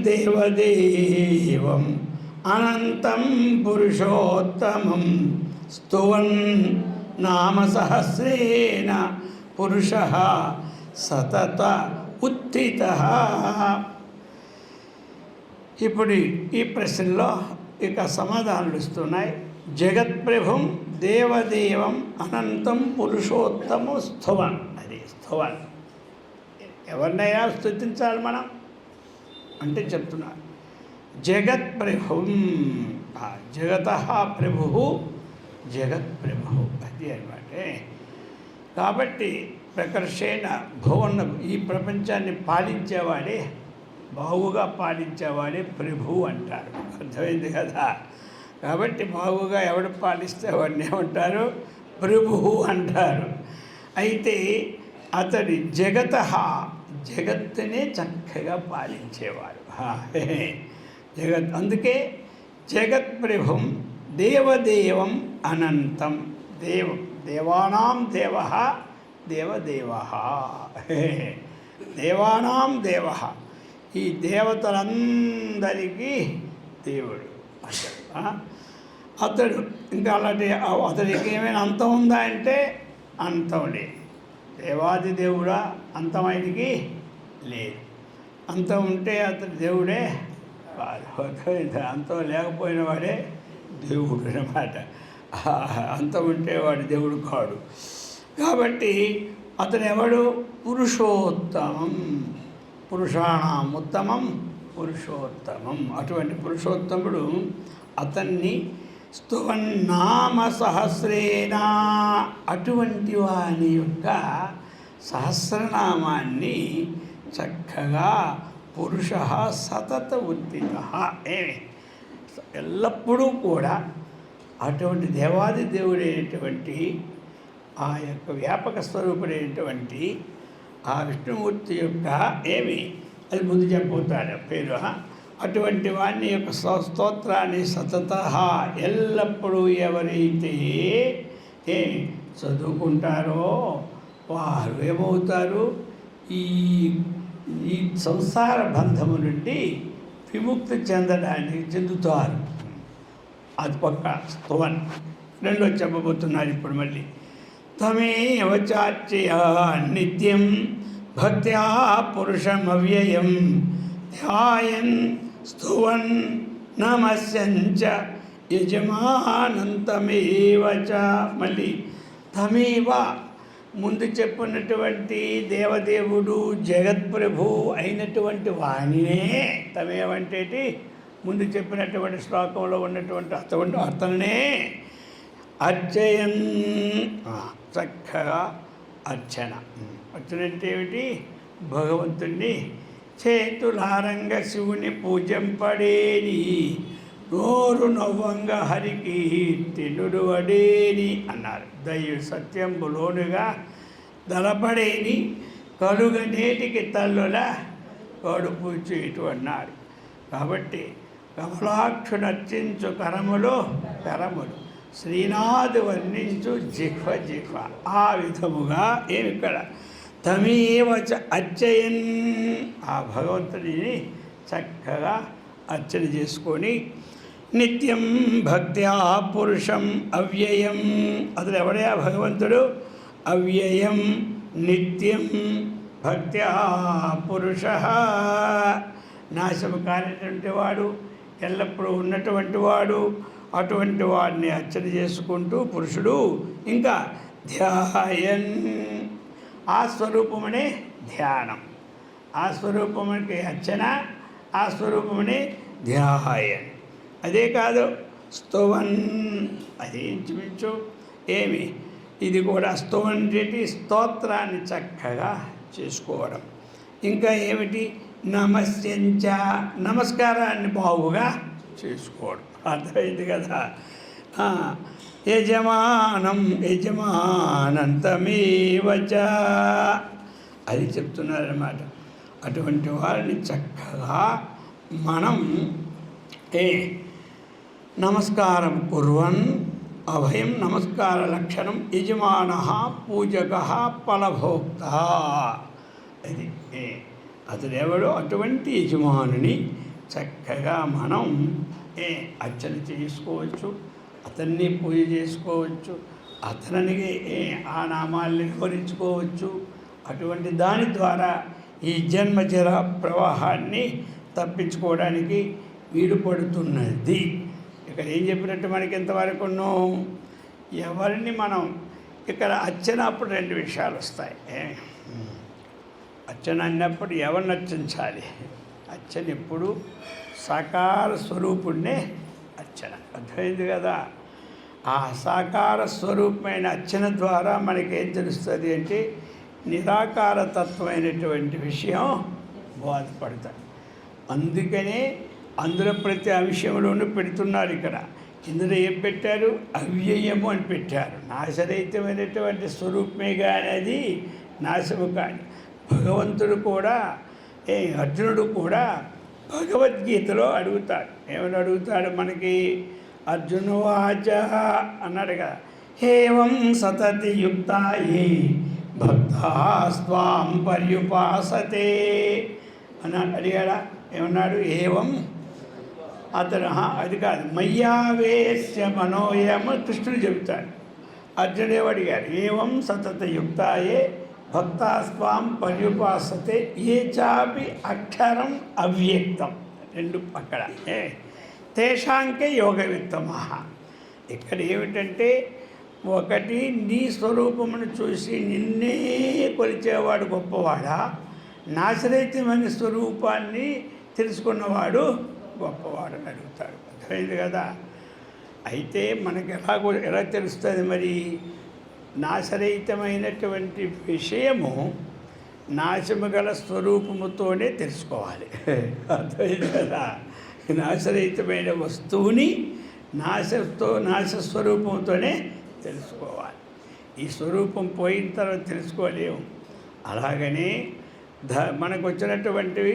దేవదేవం అనంతం పురుషోత్తమం స్తువన్ నామ సహస్రేణ పురుషః సతత ఉత్థితః. ఇప్పుడు ఈ ప్రశ్నలో ఇక సమాధానాలు ఇస్తున్నాయి. జగత్ప్రభుం దేవదేవం అనంతం పురుషోత్తమ స్థువన్. అది స్థువన్ ఎవరినైనా స్తుతించాలి మనం అంటే చెప్తున్నా జగత్ ప్రభుం, జగత ప్రభు జగత్ ప్రభు అది అనమాట. కాబట్టి ప్రకర్షేణ భువన ఈ ప్రపంచాన్ని పాలించేవాడే, బాగుగా పాలించేవాడే ప్రభు అంటారు. అర్థమైంది కదా. కాబట్టి బాగుగా ఎవడు పాలిస్తే వాడిని ఏమంటారు? ప్రభువు అంటారు. అయితే అతడి జగత్తునే చక్కగా పాలించేవాడు జగత్. అందుకే జగత్ ప్రభుం దేవదేవం అనంతం, దేవానాం దేవ దేవదేవ, దేవానాం దేవ, ఈ దేవతలందరికీ దేవుడు అతడు. ఇంకా అలాంటి అతడికి ఏమైనా అంతం ఉందా అంటే అంతం లేదు. దేవాది దేవుడా అంతమైనకి లేదు. అంతం ఉంటే అతడు దేవుడే కాదు. అంతం లేకపోయిన వాడే దేవుడు అన్నమాట. అంతం ఉంటే వాడు దేవుడు కాడు. కాబట్టి అతను ఎవడు? పురుషోత్తమం, పురుషాణం ఉత్తమం పురుషోత్తమం. అటువంటి పురుషోత్తముడు అతన్ని స్తువన్నామ సహస్రేణ, అటువంటి వాని యొక్క సహస్రనామాన్ని చక్కగా పురుష సతత ఉత్థిత, ఎల్లప్పుడూ కూడా అటువంటి దేవాది దేవుడైనటువంటి ఆ యొక్క వ్యాపక స్వరూపుడైనటువంటి ఆ విష్ణుమూర్తి యొక్క అది ముందు చెప్పబోతాడు పేరు. అటువంటి వాణ్ణి యొక్క స్తోత్రాన్ని సతత ఎల్లప్పుడూ ఎవరైతే చదువుకుంటారో వారు ఏమవుతారు? ఈ సంసార బంధము నుండి విముక్తి చెందుతారు. అది పక్క స్తవన్. రెండో చెప్పబోతున్నారు ఇప్పుడు మళ్ళీ. తమేవ చార్చయ నిత్యం భక్త్యా పురుషమవ్యయం ధ్యాయన్ స్తువన్ నమస్యంచ యజమానంతమేవ చ. మళ్ళీ తమేవ ముందు చెప్పినటువంటి దేవదేవుడు జగత్ప్రభు అయినటువంటి వాణినే, తమేవంటేటి ముందు చెప్పినటువంటి శ్లోకంలో ఉన్నటువంటి అతనే అర్చయన్, చక్కగా అర్చన. అర్చన అంటే ఏమిటి? భగవంతుణ్ణి చేతులారంగ శివుని పూజంపడేని, నోరు నవ్వంగా హరికి తినుడువడేని అన్నారు. దైవ సత్యంబులోనుగా దళపడేని కలుగనేటికి తల్లుల కడుపు చేటు అన్నారు. కాబట్టి కమలాక్షునర్చించు కరములు శ్రీనాథు వర్ణించు జిహ్వ. ఆ విధముగా ఇక్కడ తమేవ అర్చయన్, ఆ భగవంతుడిని చక్కగా అర్చన చేసుకొని నిత్యం భక్త్యా పురుషం అవ్యయం. అతడు ఎవడయా భగవంతుడు? అవ్యయం నిత్యం భక్త్యా పురుష, నాశము కానిటువంటి వాడు, ఎల్లప్పుడూ ఉన్నటువంటి వాడు. అటువంటి వాడిని అర్చన చేసుకుంటూ పురుషుడు ఇంకా ధ్యాయన్, ఆ స్వరూపమనే ధ్యానం, ఆ స్వరూపమునికి అర్చన, ఆ స్వరూపమనే ధ్యాయన్. అదే కాదు స్తువన్, అది ఇంచుమించు ఇది కూడా స్తువన్ అంటే స్తోత్రాన్ని చక్కగా చేసుకోవడం. ఇంకా ఏమిటి? నమస్యంచ, నమస్కారాన్ని బాగుగా చేసుకోవడం. అర్థమైంది కదా. యజమానంతమేవ చ, అది చెప్తున్నారన్నమాట. అటువంటి వారిని చక్కగా మనం నమస్కారం కుర్వన్, అభయం నమస్కార లక్షణం యజమాన పూజక ఫలభోక్త. అది అతడు ఎవడో అటువంటి యజమానుని చక్కగా మనం అర్చన చేసుకోవచ్చు, అతన్ని పూజ చేసుకోవచ్చు, అతనికి ఆ నామాల్ని వివరించుకోవచ్చు. అటువంటి దాని ద్వారా ఈ జన్మజర ప్రవాహాన్ని తప్పించుకోవడానికి వీలు పడుతున్నది. ఇక్కడ ఏం చెప్పినట్టు మనకి ఎంతవరకు ఎవరిని మనం ఇక్కడ అర్చన అప్పుడు రెండు విషయాలు వస్తాయి. అర్చన అన్నప్పుడు ఎవరిని అర్చించాలి? అర్చన ఎప్పుడు సాకార స్వరూపుణ్ణే అర్చన. అర్థమైంది కదా? ఆ సాకార స్వరూపమైన అర్చన ద్వారా మనకేం తెలుస్తుంది అంటే నిరాకార తత్వమైనటువంటి విషయం బోధపడతాయి. అందుకనే అందులో ప్రతి అంశంలోనూ పెడుతున్నారు. ఇక్కడ ఇందులో ఏం పెట్టారు? అవ్యయము అని పెట్టారు. నాశరహితమైనటువంటి స్వరూపమే కానీ అది నాశము కానీ. భగవంతుడు కూడా అర్జునుడు కూడా భగవద్గీతలో అడుగుతాడు. ఏమని అడుగుతాడు? మనకి అర్జునవాచ అన్నాడు కదా, ఏవం సతతి యుక్తాయే భక్తాస్త్వాం పర్యుపాసతే అని అడిగాడా? ఏమన్నాడు? ఏవం అతను అది కాదు, మయ్యావేశ్య మనోయమ కృష్ణుడు చెబుతాడు. అర్జునుడు అడిగాడు, ఏవం సతత యుక్తాయే భక్తాస్త్వాం పర్యుపాసతే ఏ చాపి అక్షరం అవ్యక్తం. రెండు అక్కడ తేషాంకే యోగవిత్తమః. ఇక్కడ ఏమిటంటే ఒకటి నీ స్వరూపమును చూసి నిన్నే కొలిచేవాడు గొప్పవాడా, నాశరహితమైన స్వరూపాన్ని తెలుసుకున్నవాడు గొప్పవాడు అని అడుగుతాడు. అర్థమైంది కదా? అయితే మనకి ఎలా తెలుస్తుంది మరి? నాశరహితమైనటువంటి విషయము నాశము గల స్వరూపముతోనే తెలుసుకోవాలి. అర్థమైంది కదా? నాశరహితమైన వస్తువుని నాశస్వరూపంతోనే తెలుసుకోవాలి. ఈ స్వరూపం పోయిన తర్వాత తెలుసుకోలేము. అలాగనే మనకు వచ్చినటువంటివి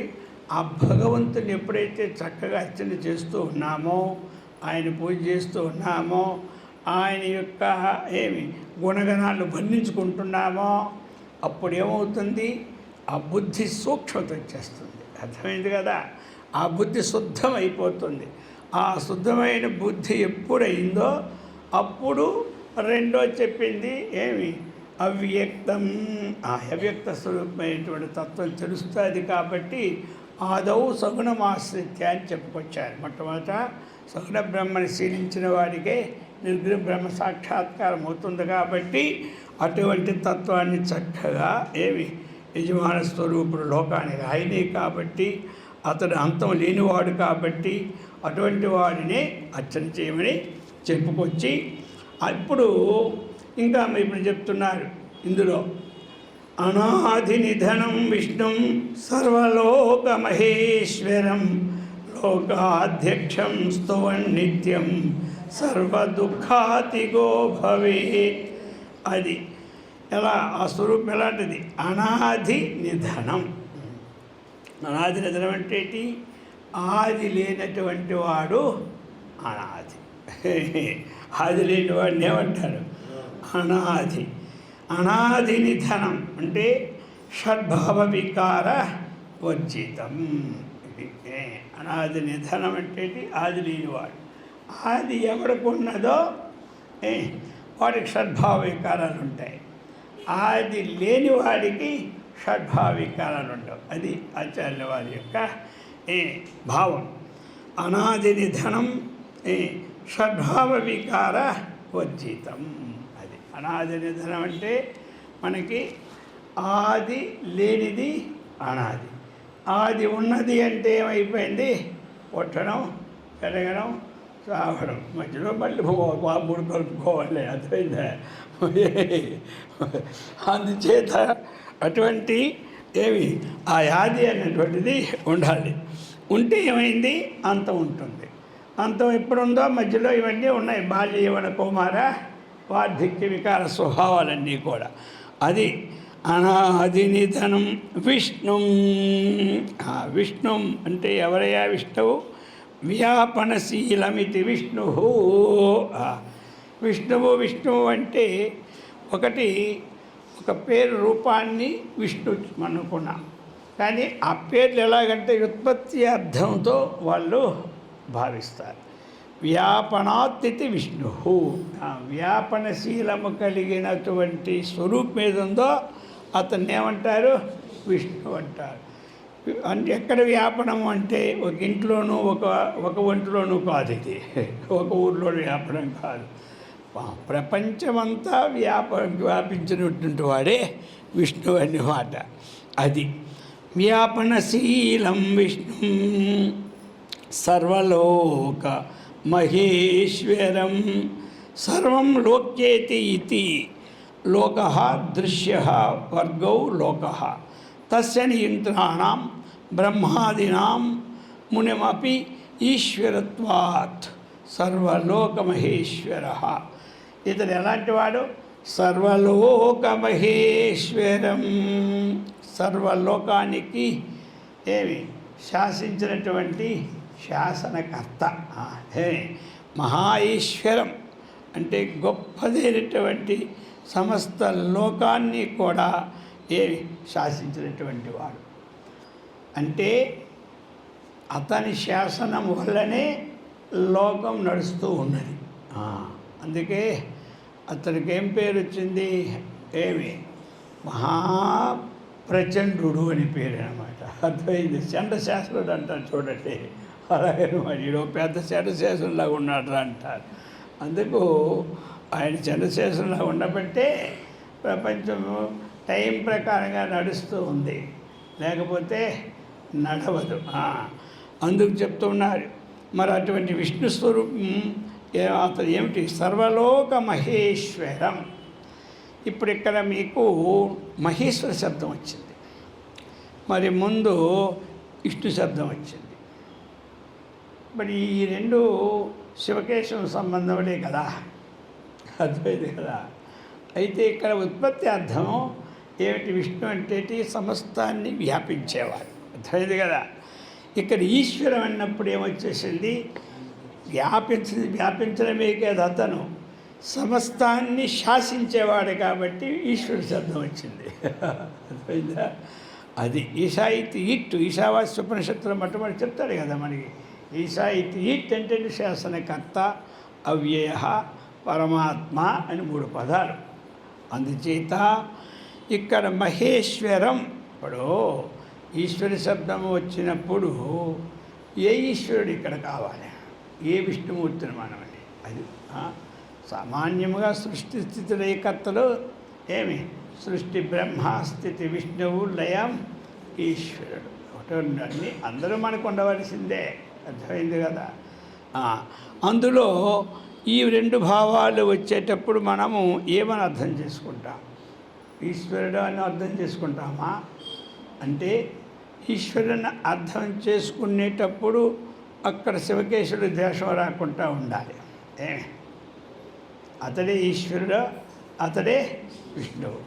ఆ భగవంతుని ఎప్పుడైతే చక్కగా అర్చన చేస్తూ ఉన్నామో, ఆయన పూజ చేస్తూ ఉన్నామో, ఆయన యొక్క గుణగణాలు వర్ణించుకుంటున్నామో, అప్పుడు ఏమవుతుంది? ఆ బుద్ధి సూక్ష్మత వచ్చేస్తుంది. అర్థమైంది కదా? ఆ బుద్ధి శుద్ధమైపోతుంది. ఆ శుద్ధమైన బుద్ధి ఎప్పుడైందో అప్పుడు రెండో చెప్పింది అవ్యక్తం. ఆ అవ్యక్త స్వరూపమైనటువంటి తత్వం తెలుస్తుంది. కాబట్టి ఆదౌ సగుణమాశ్రిత్య అని చెప్పుకొచ్చారు. మొట్టమొదట సగుణ బ్రహ్మని శీలించిన వాడికే నిర్గుణ బ్రహ్మ సాక్షాత్కారం అవుతుంది. కాబట్టి అటువంటి తత్వాన్ని చక్కగా యజమాన స్వరూపుడు లోకానికి ఆయనే కాబట్టి, అతడు అంతం లేనివాడు కాబట్టి అటువంటి వాడినే అర్చన చేయమని చెప్పుకొచ్చి ఇప్పుడు ఇంకా ఇప్పుడు చెప్తున్నారు ఇందులో అనాది నిధనం విష్ణుం సర్వలోక మహేశ్వరం లోకాధ్యక్షం స్తువన్ నిత్యం సర్వదుఃఖాతిగో భవేత్. అది ఎలా? ఆ స్వరూపం ఎలాంటిది? అనాది నిధనం. అనాది నిధనం అంటే ఆది లేనటువంటి వాడు అనాది. ఆది లేని వాడిని ఏమంటారు? అనాది. అనాది నిధనం అంటే షడ్భావ వికార వర్జితం. అనాది నిధనం అంటే ఆది లేనివాడు. ఆది ఎవరికి ఉన్నదో వాడికి షడ్భావ వికారాలు ఉంటాయి. ఆది లేని వాడికి షడ్భావ వికారాలు ఉండవు. అది ఆచార్యుల వారి యొక్క భావం. అనాది నిధనం షడ్భావ వికార వర్జితం. అది అనాది నిధనం అంటే మనకి ఆది లేనిది అనాది. ఆది ఉన్నది అంటే ఏమైపోయింది? పుట్టడం, పెరగడం, సాగడం, మధ్యలో మళ్ళీ మూడు కలుపుకోవాలి. అర్థమైందా? అందుచేత అటువంటి ఆ యాది అనేటువంటిది ఉండాలి. ఉంటే ఏమైంది? అంతం ఉంటుంది. అంతం ఎప్పుడుందో మధ్యలో ఇవన్నీ ఉన్నాయి. బాల్య యవ్వన కౌమార వార్ధక్య వికార స్వభావాలన్నీ కూడా. అది అనాది నిధనం విష్ణుం. విష్ణుం అంటే ఎవరయ్యా విష్ణువు? వ్యాపనశీలమితి విష్ణు. విష్ణువు అంటే ఒక పేరు రూపాన్ని విష్ణు అనుకున్నాం. కానీ ఆ పేర్లు ఎలాగంటే ఉత్పత్తి అర్థంతో వాళ్ళు భావిస్తారు. వ్యాపనాత్తి విష్ణు. వ్యాపనశీలము కలిగినటువంటి స్వరూపం ఏదుందో అతన్ని ఏమంటారు? విష్ణు అంటారు. ఎక్కడ వ్యాపనము అంటే ఒక ఇంట్లోనూ ఒక ఒంటిలోనూ కాదు. ఇది ఒక ఊరిలో వ్యాపనం కాదు. ప్రపంచమంతా వ్యాపించినటువంటి వాడే విష్ణువు అన్నమాట. అది వ్యాపనశీలం విష్ణుం సర్వలోక మహేశ్వరం సర్వం లోక్యేతి ఇతి లోకః దృశ్యః వర్గౌ లోకః తస్య నియంత్రణానాం బ్రహ్మాదీనాం మునిమపి ఈశ్వరత్వాత్ సర్వలోకమహేశ్వరః. ఇతడు ఎలాంటి వాడు? సర్వలోకమహేశ్వరం, సర్వలోకానికి ఏమి శాసించినటువంటి శాసనకర్త. మహా ఈశ్వరం అంటే గొప్పదైనటువంటి సమస్త లోకాన్ని కూడా ఏమి శాసించినటువంటి వాడు. అంటే అతని శాసనం వల్లనే లోకం నడుస్తూ ఉన్నది. అందుకే అతనికి ఏం పేరు వచ్చింది? ఏమి మహాప్రచండు అని పేరు అనమాట. అర్థమైంది. చండశాస్త్రుడు అంటారు చూడండి, అలాగే మరి ఈడో పెద్ద చండశాస్త్రంలాగా ఉన్నాడు అంటారు. అందుకు ఆయన చంద్రశేషంలాగా ఉండబట్టే ప్రపంచము టైం ప్రకారంగా నడుస్తూ ఉంది, లేకపోతే నడవదు. అందుకు చెప్తున్నారు. మరి అటువంటి విష్ణు స్వరూపం అతను ఏమిటి? సర్వలోక మహేశ్వరం. ఇప్పుడు ఇక్కడ మీకు మహేశ్వర శబ్దం వచ్చింది, మరి ముందు విష్ణు శబ్దం వచ్చింది. మరి ఈ రెండు శివకేశవ సంబంధములే కదా, అద్వైతే కదా. అయితే ఇక్కడ ఉత్పత్తి అర్థం ఏమిటి? విష్ణు అంటే సమస్తాన్ని వ్యాపించేవాడు, అర్థమైంది కదా. ఇక్కడ ఈశ్వరం అన్నప్పుడు ఏమొచ్చేసింది? వ్యాపించడమే కదా, అతను సమస్తాన్ని శాసించేవాడు కాబట్టి ఈశ్వరుడు శబ్దం వచ్చింది, అర్థమైందా. అది ఈశా ఇతి ఈట్, ఈశావాస్య ఉపనిషత్తులో మొట్టమొదటి చెప్తాడు కదా మనకి. ఈశా ఇతి ఈట్ అంటే శాసనకర్త, అవ్యయ, పరమాత్మ అని 3 పదాలు. అందుచేత ఇక్కడ మహేశ్వరం. ఇప్పుడు ఈశ్వర శబ్దము వచ్చినప్పుడు ఏ ఈశ్వరుడు ఇక్కడ కావాలి? ఏ విష్ణుమూర్తిని మనమని. అది సామాన్యముగా సృష్టి స్థితిలయకర్తలు ఏమి? సృష్టి బ్రహ్మ, స్థితి విష్ణువు, లయం ఈశ్వరుడు. ఒకటి అందరూ మనకు ఉండవలసిందే, అర్థమైంది కదా. అందులో ఈ 2 భావాలు వచ్చేటప్పుడు మనము ఏమని అర్థం చేసుకుంటాం? ఈశ్వరుడు అని అర్థం చేసుకుంటామా? అంటే ఈశ్వరుని అర్థం చేసుకునేటప్పుడు అక్కడ శివకేశుడు ద్వేషం రాకుండా ఉండాలి. అతడే ఈశ్వరుడు, అతడే విష్ణువు.